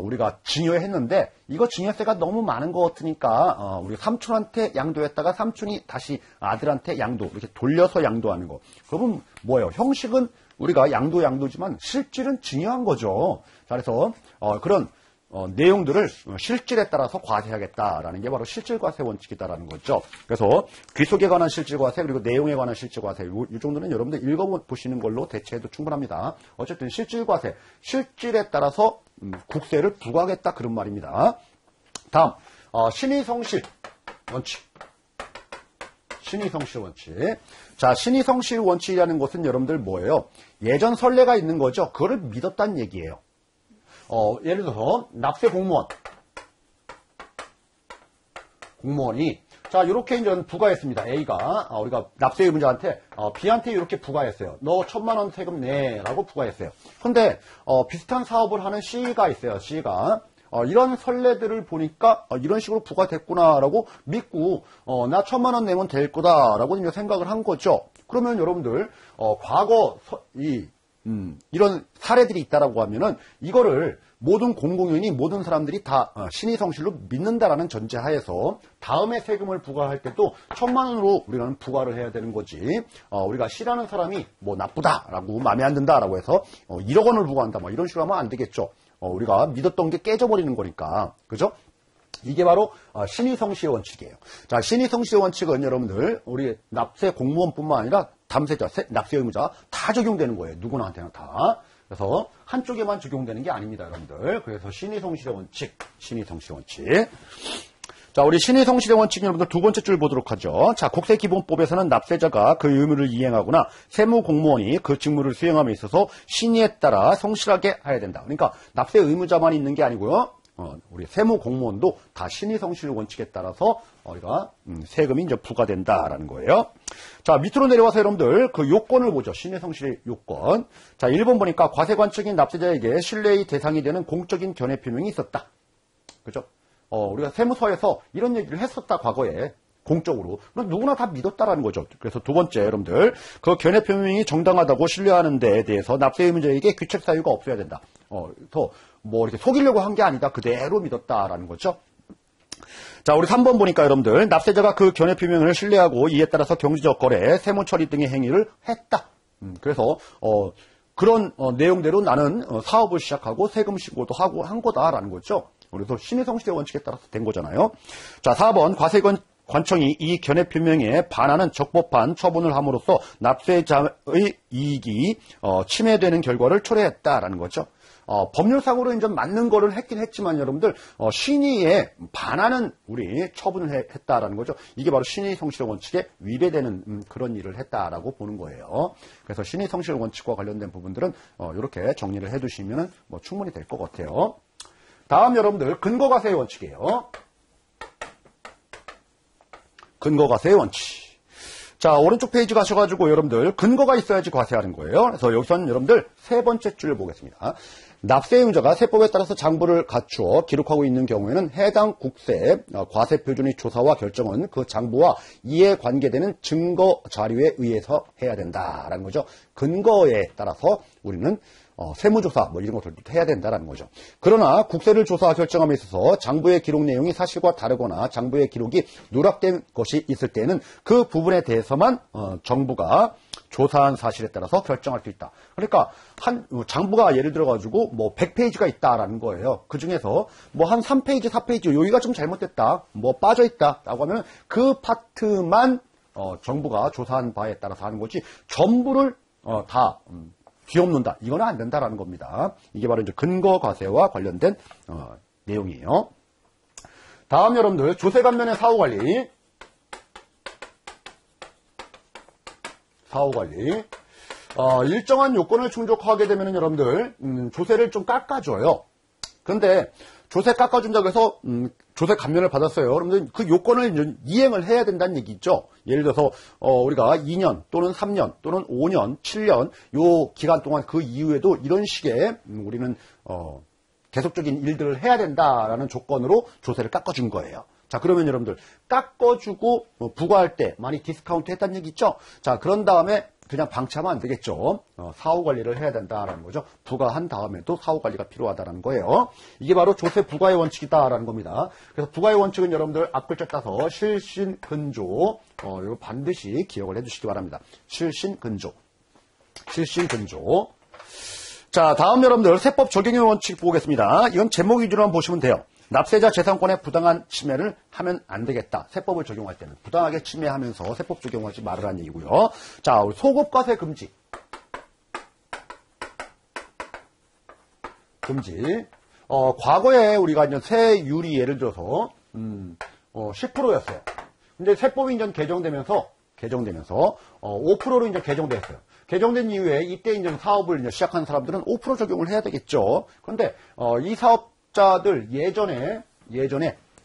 우리가 증여했는데 이거 증여세가 너무 많은 것 같으니까 우리 삼촌한테 양도했다가 삼촌이 다시 아들한테 양도 이렇게 돌려서 양도하는 거. 그러면 뭐예요? 형식은 우리가 양도지만 실질은 증여한 거죠. 자, 그래서 그런 내용들을 실질에 따라서 과세하겠다라는 게 바로 실질과세 원칙이다라는 거죠. 그래서 귀속에 관한 실질과세 그리고 내용에 관한 실질과세 이 정도는 여러분들 읽어보시는 걸로 대체해도 충분합니다. 어쨌든 실질과세, 실질에 따라서 국세를 부과하겠다 그런 말입니다. 다음 신의성실 원칙. 신의성실 원칙. 자, 신의성실 원칙이라는 것은 여러분들 뭐예요? 예전 선례가 있는 거죠. 그거를 믿었다는 얘기예요. 예를 들어서 납세 공무원이 자, 이렇게 이제 부과했습니다. A가 우리가 납세 의무자한테 B한테 이렇게 부과했어요. 너 1,000만 원 세금 내라고 부과했어요. 근데 비슷한 사업을 하는 C가 있어요. C가 이런 선례들을 보니까 이런 식으로 부과됐구나라고 믿고 나 1,000만 원 내면 될 거다라고 이제 생각을 한 거죠. 그러면 여러분들 과거 이런 사례들이 있다라고 하면은 이거를 모든 공공연히 모든 사람들이 다 신의성실로 믿는다라는 전제하에서 다음에 세금을 부과할 때도 1,000만 원으로 우리는 부과를 해야 되는 거지. 우리가 C라는 사람이 뭐 나쁘다라고 마음에 안 든다라고 해서 1억 원을 부과한다 뭐 이런 식으로 하면 안 되겠죠. 우리가 믿었던 게 깨져버리는 거니까. 그죠? 이게 바로 신의성시의 원칙이에요. 자, 신의성시의 원칙은 여러분들 우리 납세 공무원뿐만 아니라 담세자, 납세 의무자 다 적용되는 거예요. 누구나한테나 다. 그래서 한쪽에만 적용되는 게 아닙니다, 여러분들. 그래서 신의성시의 원칙, 신의성시의 원칙. 자, 우리 신의성시의 원칙 여러분들 두 번째 줄 보도록 하죠. 자, 국세기본법에서는 납세자가 그 의무를 이행하거나 세무공무원이 그 직무를 수행함에 있어서 신의에 따라 성실하게 해야 된다. 그러니까 납세 의무자만 있는 게 아니고요. 우리 세무공무원도 다 신의성실 원칙에 따라서 우리가 세금이 이제 부과된다라는 거예요. 자, 밑으로 내려와서 여러분들 그 요건을 보죠. 신의성실의 요건. 자, 1번 보니까 과세관청인 납세자에게 신뢰의 대상이 되는 공적인 견해 표명이 있었다. 그죠? 우리가 세무서에서 이런 얘기를 했었다, 과거에. 공적으로. 누구나 다 믿었다라는 거죠. 그래서 두 번째, 여러분들, 그 견해 표명이 정당하다고 신뢰하는 데에 대해서 납세 의무자에게 귀책 사유가 없어야 된다. 더 뭐 이렇게 속이려고 한 게 아니다. 그대로 믿었다라는 거죠. 자, 우리 3번 보니까 여러분들, 납세자가 그 견해 표명을 신뢰하고 이에 따라서 경제적 거래, 세무 처리 등의 행위를 했다. 그래서 그런 내용대로 나는 사업을 시작하고 세금 신고도 하고 한 거다라는 거죠. 그래서 신의성시대 원칙에 따라서 된 거잖아요. 자, 4번 관청이 이 견해 표명에 반하는 적법한 처분을 함으로써 납세자의 이익이 침해되는 결과를 초래했다라는 거죠. 법률상으로 이제 맞는 거를 했긴 했지만 여러분들 신의에 반하는 우리 처분을 했다라는 거죠. 이게 바로 신의성실 원칙에 위배되는 그런 일을 했다라고 보는 거예요. 그래서 신의성실 원칙과 관련된 부분들은 이렇게 정리를 해두시면 뭐 충분히 될 것 같아요. 다음 여러분들 근거과세의 원칙이에요. 근거과세의 원칙. 자, 오른쪽 페이지 가셔가지고 여러분들 근거가 있어야지 과세하는 거예요. 그래서 여기서는 여러분들 세 번째 줄을 보겠습니다. 납세 의무자가 세법에 따라서 장부를 갖추어 기록하고 있는 경우에는 해당 국세 과세 표준의 조사와 결정은 그 장부와 이에 관계되는 증거 자료에 의해서 해야 된다라는 거죠. 근거에 따라서 우리는 세무조사 뭐 이런 것들도 해야 된다라는 거죠. 그러나 국세를 조사 결정함에 있어서 장부의 기록 내용이 사실과 다르거나 장부의 기록이 누락된 것이 있을 때는 그 부분에 대해서만 정부가 조사한 사실에 따라서 결정할 수 있다. 그러니까 장부가 예를 들어 가지고 뭐 100페이지가 있다라는 거예요. 그 중에서 뭐 한 3페이지, 4페이지 여기가 좀 잘못됐다. 뭐 빠져 있다라고 하면 그 파트만 정부가 조사한 바에 따라서 하는 거지 전부를 다 뒤엎는다. 이거는 안 된다라는 겁니다. 이게 바로 이제 근거과세와 관련된 내용이에요. 다음 여러분들 조세관면의 사후관리. 사후관리. 일정한 요건을 충족하게 되면 여러분들 조세를 좀 깎아줘요. 그런데 조세 깎아준다고 해서 조세 감면을 받았어요. 여러분들 그 요건을 이행을 해야 된다는 얘기죠. 예를 들어서 우리가 2년 또는 3년 또는 5년, 7년 요 기간 동안 그 이후에도 이런 식의 우리는 계속적인 일들을 해야 된다라는 조건으로 조세를 깎아준 거예요. 자, 그러면 여러분들 깎아주고 부과할 때 많이 디스카운트 했다는 얘기 있죠? 자, 그런 다음에 그냥 방치하면 안 되겠죠. 사후관리를 해야 된다라는 거죠. 부과한 다음에도 사후관리가 필요하다는 거예요. 이게 바로 조세 부과의 원칙이다라는 겁니다. 그래서 부과의 원칙은 여러분들 앞글자 따서 실신근조 이거 반드시 기억을 해주시기 바랍니다. 실신근조. 실신근조. 자, 다음 여러분들 세법 적용의 원칙 보겠습니다. 이건 제목 위주로만 보시면 돼요. 납세자 재산권의 부당한 침해를 하면 안 되겠다. 세법을 적용할 때는 부당하게 침해하면서 세법 적용하지 말으라는 얘기고요. 자, 소급과세 금지. 금지. 과거에 우리가 이제 세율이 예를 들어서 10%였어요. 근데 세법이 이제 개정되면서 5%로 이제 개정됐어요. 개정된 이후에 이때 이제 사업을 이제 시작한 사람들은 5% 적용을 해야 되겠죠. 그런데 이 사업자들 예전에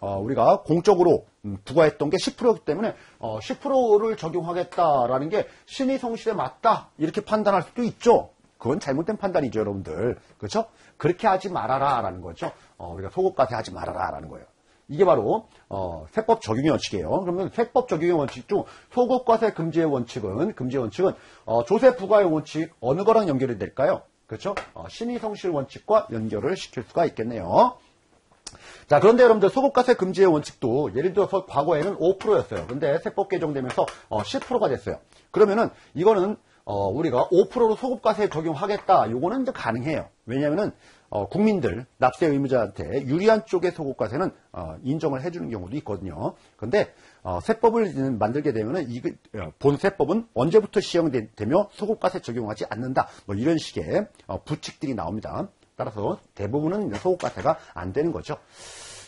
우리가 공적으로 부과했던 게 10%이기 때문에 10%를 적용하겠다라는 게 신의성실에 맞다 이렇게 판단할 수도 있죠. 그건 잘못된 판단이죠, 여러분들. 그렇죠? 그렇게 하지 말아라라는 거죠. 우리가 소급과세 하지 말아라라는 거예요. 이게 바로 세법 적용의 원칙이에요. 그러면 세법 적용의 원칙 중 소급과세 금지의 원칙은 조세 부과의 원칙 어느 거랑 연결이 될까요? 그렇죠? 신의성실 원칙과 연결을 시킬 수가 있겠네요. 자, 그런데 여러분들 소급과세 금지의 원칙도 예를 들어서 과거에는 5%였어요. 근데 세법 개정되면서 10%가 됐어요. 그러면은 이거는 우리가 5%로 소급과세 적용하겠다. 요거는 이제 가능해요. 왜냐면은 국민들, 납세 의무자한테 유리한 쪽의 소급과세는 인정을 해주는 경우도 있거든요. 그런데 세법을 만들게 되면은 본 세법은 언제부터 시행되며 소급과세 적용하지 않는다. 뭐 이런 식의 부칙들이 나옵니다. 따라서 대부분은 소급과세가 안 되는 거죠.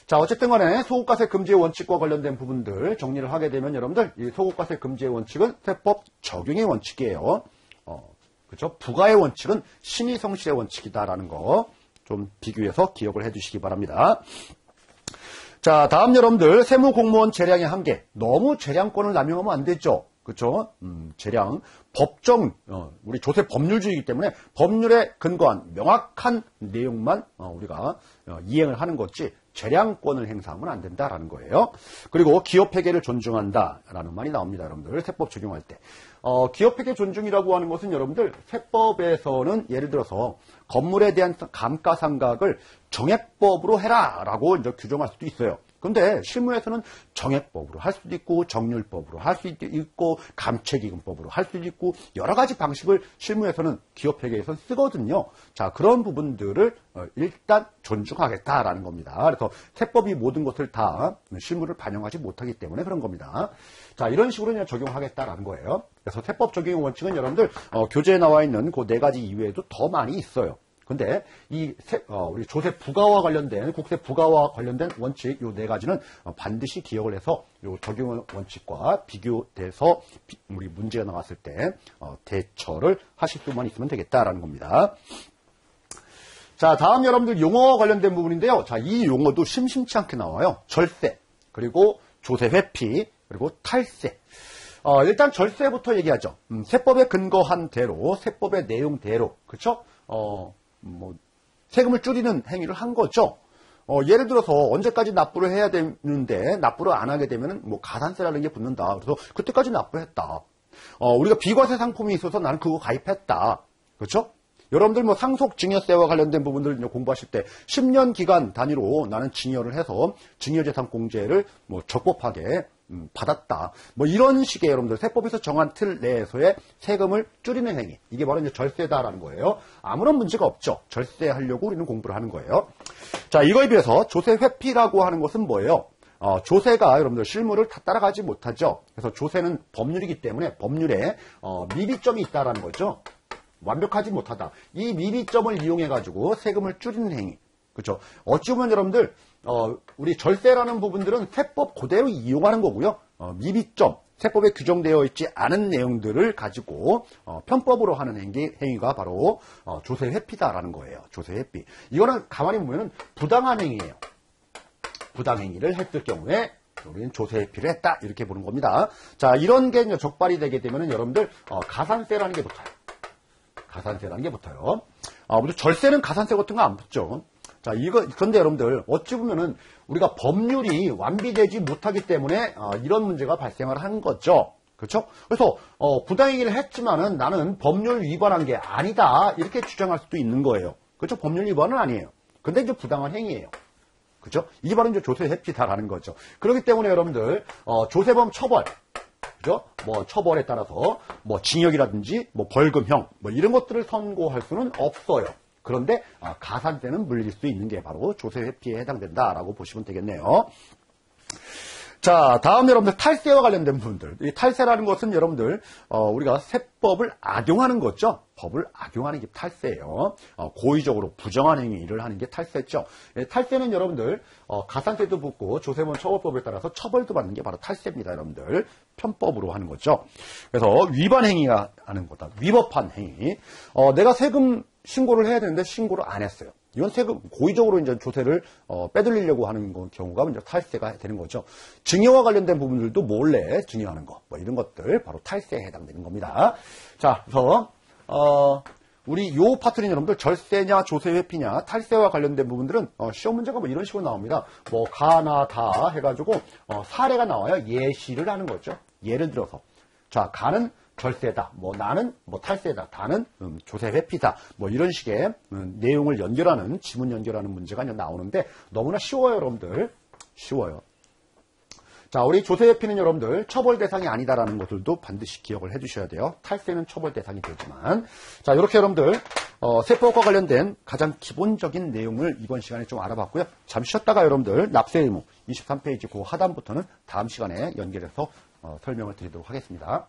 자, 어쨌든 간에 소급과세 금지의 원칙과 관련된 부분들 정리를 하게 되면 여러분들 이 소급과세 금지의 원칙은 세법 적용의 원칙이에요. 그렇죠? 부과의 원칙은 신의성실의 원칙이다라는 거 좀 비교해서 기억을 해 주시기 바랍니다. 자, 다음 여러분들 세무공무원 재량의 한계. 너무 재량권을 남용하면 안 되죠. 그쵸? 재량, 법정, 우리 조세 법률주의이기 때문에 법률에 근거한 명확한 내용만 우리가 이행을 하는 거지 재량권을 행사하면 안 된다라는 거예요. 그리고 기업회계를 존중한다라는 말이 나옵니다, 여러분들. 세법 적용할 때. 기업회계 존중이라고 하는 것은 여러분들 세법에서는 예를 들어서 건물에 대한 감가상각을 정액법으로 해라라고 이제 규정할 수도 있어요. 근데 실무에서는 정액법으로 할 수도 있고 정률법으로 할 수도 있고 감채기금법으로 할 수도 있고 여러 가지 방식을 실무에서는 기업회계에서 쓰거든요. 자, 그런 부분들을 일단 존중하겠다라는 겁니다. 그래서 세법이 모든 것을 다 실무를 반영하지 못하기 때문에 그런 겁니다. 자, 이런 식으로 그냥 적용하겠다라는 거예요. 그래서 세법 적용 원칙은 여러분들 교재에 나와 있는 그 4가지 이외에도 더 많이 있어요. 근데 우리 조세 부가와 관련된 국세 부가와 관련된 원칙 요 4가지는 반드시 기억을 해서 요 적용 원칙과 비교돼서 우리 문제가 나왔을 때 대처를 하실 수만 있으면 되겠다라는 겁니다. 자, 다음 여러분들 용어와 관련된 부분인데요. 자, 이 용어도 심심치 않게 나와요. 절세, 그리고 조세 회피, 그리고 탈세. 일단 절세부터 얘기하죠. 세법에 근거한 대로, 세법의 내용대로, 그쵸? 세금을 줄이는 행위를 한 거죠. 예를 들어서 언제까지 납부를 해야 되는데 납부를 안 하게 되면 가산세라는 게 붙는다. 그래서 그때까지 납부를 했다. 우리가 비과세 상품이 있어서 나는 그거 가입했다. 그렇죠? 여러분들 상속 증여세와 관련된 부분들 공부하실 때 10년 기간 단위로 나는 증여를 해서 증여재산공제를 적법하게 받았다. 이런 식의 여러분들 세법에서 정한 틀 내에서의 세금을 줄이는 행위. 이게 바로 이제 절세다라는 거예요. 아무런 문제가 없죠. 절세하려고 우리는 공부를 하는 거예요. 자, 이거에 비해서 조세 회피라고 하는 것은 뭐예요? 조세가 여러분들 실무를 다 따라가지 못하죠. 그래서 조세는 법률이기 때문에 법률에 미비점이 있다라는 거죠. 완벽하지 못하다. 이 미비점을 이용해가지고 세금을 줄이는 행위. 그렇죠? 어찌 보면 여러분들 우리 절세라는 부분들은 세법 그대로 이용하는 거고요. 미비점, 세법에 규정되어 있지 않은 내용들을 가지고 편법으로 하는 행위가 바로 조세 회피다라는 거예요. 조세 회피. 이거는 가만히 보면은 부당한 행위예요. 부당 행위를 했을 경우에 우리는 조세 회피를 했다 이렇게 보는 겁니다. 자, 이런 게 이제 적발이 되게 되면은 여러분들 가산세라는 게 붙어요. 가산세라는 게 붙어요. 절세는 가산세 같은 거 안 붙죠. 자, 그런데 여러분들, 어찌 보면은 우리가 법률이 완비되지 못하기 때문에 이런 문제가 발생을 하는 거죠. 그렇죠? 그래서, 부당행위를 했지만은 나는 법률 위반한 게 아니다. 이렇게 주장할 수도 있는 거예요. 그렇죠? 법률 위반은 아니에요. 근데 이제 부당한 행위예요. 그렇죠? 이게 바로 이제 조세 회피다라는 거죠. 그렇기 때문에 여러분들, 조세범 처벌. 그죠? 처벌에 따라서, 징역이라든지, 벌금형, 이런 것들을 선고할 수는 없어요. 그런데, 가산세는 물릴 수 있는 게 바로 조세 회피에 해당된다라고 보시면 되겠네요. 자, 다음 여러분들 탈세와 관련된 부분들. 이 탈세라는 것은 여러분들, 우리가 세법을 악용하는 거죠. 법을 악용하는 게 탈세예요. 고의적으로 부정한 행위를 하는 게 탈세죠. 탈세는 여러분들, 가산세도 붙고 조세범 처벌법에 따라서 처벌도 받는 게 바로 탈세입니다, 여러분들. 편법으로 하는 거죠. 그래서 위반 행위가 하는 거다. 위법한 행위. 내가 세금 신고를 해야 되는데 신고를 안 했어요. 이건 세금, 고의적으로 이제 조세를, 빼돌리려고 하는 경우가 이제 탈세가 되는 거죠. 증여와 관련된 부분들도 몰래 증여하는 거, 이런 것들, 바로 탈세에 해당되는 겁니다. 자, 그래서, 우리 요 파트는 여러분들 절세냐, 조세 회피냐, 탈세와 관련된 부분들은, 시험 문제가 이런 식으로 나옵니다. 가나, 다 해가지고, 사례가 나와요. 예시를 하는 거죠. 예를 들어서. 자, 가는 절세다. 나는 탈세다. 다는 조세 회피다. 이런 식의 내용을 연결하는 지문 연결하는 문제가 나오는데 너무나 쉬워요, 여러분들. 쉬워요. 자, 우리 조세 회피는 여러분들 처벌 대상이 아니다라는 것들도 반드시 기억을 해주셔야 돼요. 탈세는 처벌 대상이 되지만, 자, 이렇게 여러분들 세법과 관련된 가장 기본적인 내용을 이번 시간에 좀 알아봤고요. 잠시 쉬었다가 여러분들 납세 의무 23페이지 그 하단부터는 다음 시간에 연결해서 설명을 드리도록 하겠습니다.